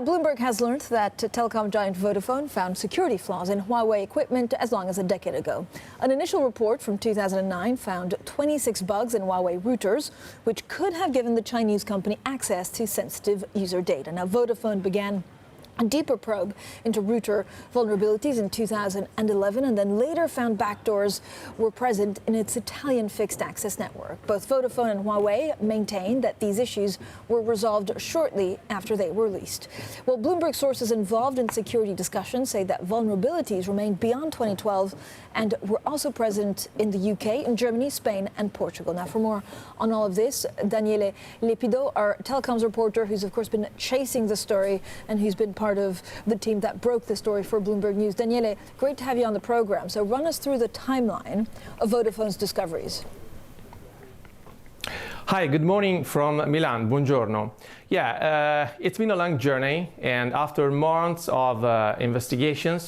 Bloomberg has learned that telecom giant Vodafone found security flaws in Huawei equipment as long as a decade ago. An initial report from 2009 found 26 bugs in Huawei routers, which could have given the Chinese company access to sensitive user data. Now, Vodafone began a deeper probe into router vulnerabilities in 2011 and then later found backdoors were present in its Italian fixed access network. Both Vodafone and Huawei maintain that these issues were resolved shortly after they were released. Well, Bloomberg sources involved in security discussions say that vulnerabilities remained beyond 2012 and were also present in the UK, in Germany, Spain and Portugal. Now, for more on all of this, Daniele Lepido, our telecoms reporter, who's of course been chasing the story and who's been part of the team that broke the story for Bloomberg News. Daniele, great to have you on the program. So run us through the timeline of Vodafone's discoveries. Hi, good morning from Milan. Buongiorno. Yeah, it's been a long journey, and after months of investigation,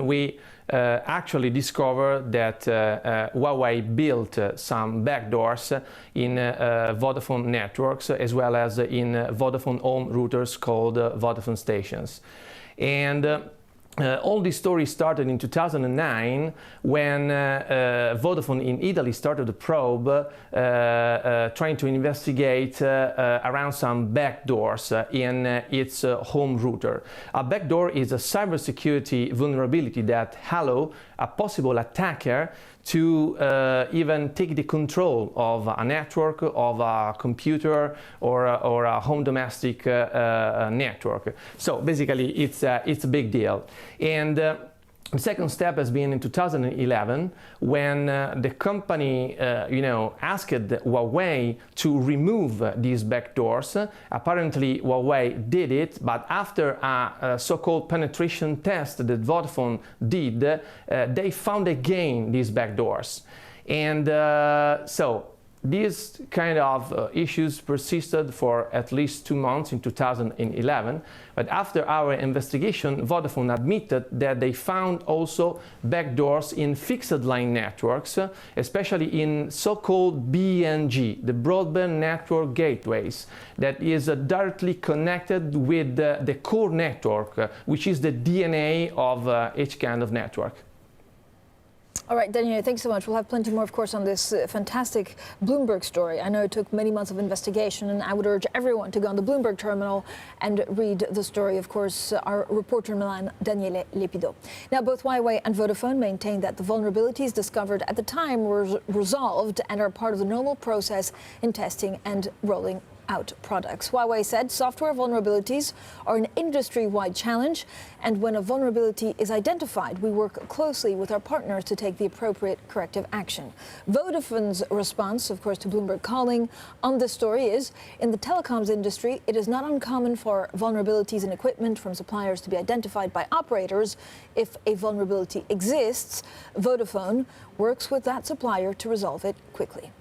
we actually discovered that Huawei built some backdoors in Vodafone networks as well as in Vodafone home routers called Vodafone stations. And all this story started in 2009 when Vodafone in Italy started a probe trying to investigate around some backdoors in its home router. A backdoor is a cybersecurity vulnerability that allows a possible attacker to even take the control of a network, of a computer, or a home domestic network. So basically, it's a big deal. And the second step has been in 2011 when the company, asked Huawei to remove these backdoors. Apparently, Huawei did it, but after a so-called penetration test that Vodafone did, they found again these backdoors. And so these kind of issues persisted for at least 2 months in 2011, but after our investigation, Vodafone admitted that they found also backdoors in fixed line networks, especially in so-called BNG, the broadband network gateways, that is directly connected with the core network, which is the DNA of each kind of network. All right, Daniele, thanks so much. We'll have plenty more, of course, on this fantastic Bloomberg story. I know it took many months of investigation, and I would urge everyone to go on the Bloomberg terminal and read the story. Of course, our reporter in Milan, Daniele Lepido. Now, both Huawei and Vodafone maintain that the vulnerabilities discovered at the time were resolved and are part of the normal process in testing and rolling out products. Huawei said software vulnerabilities are an industry-wide challenge, and when a vulnerability is identified, we work closely with our partners to take the appropriate corrective action. Vodafone's response, of course, to Bloomberg calling on this story is, in the telecoms industry, it is not uncommon for vulnerabilities in equipment from suppliers to be identified by operators. If a vulnerability exists, Vodafone works with that supplier to resolve it quickly.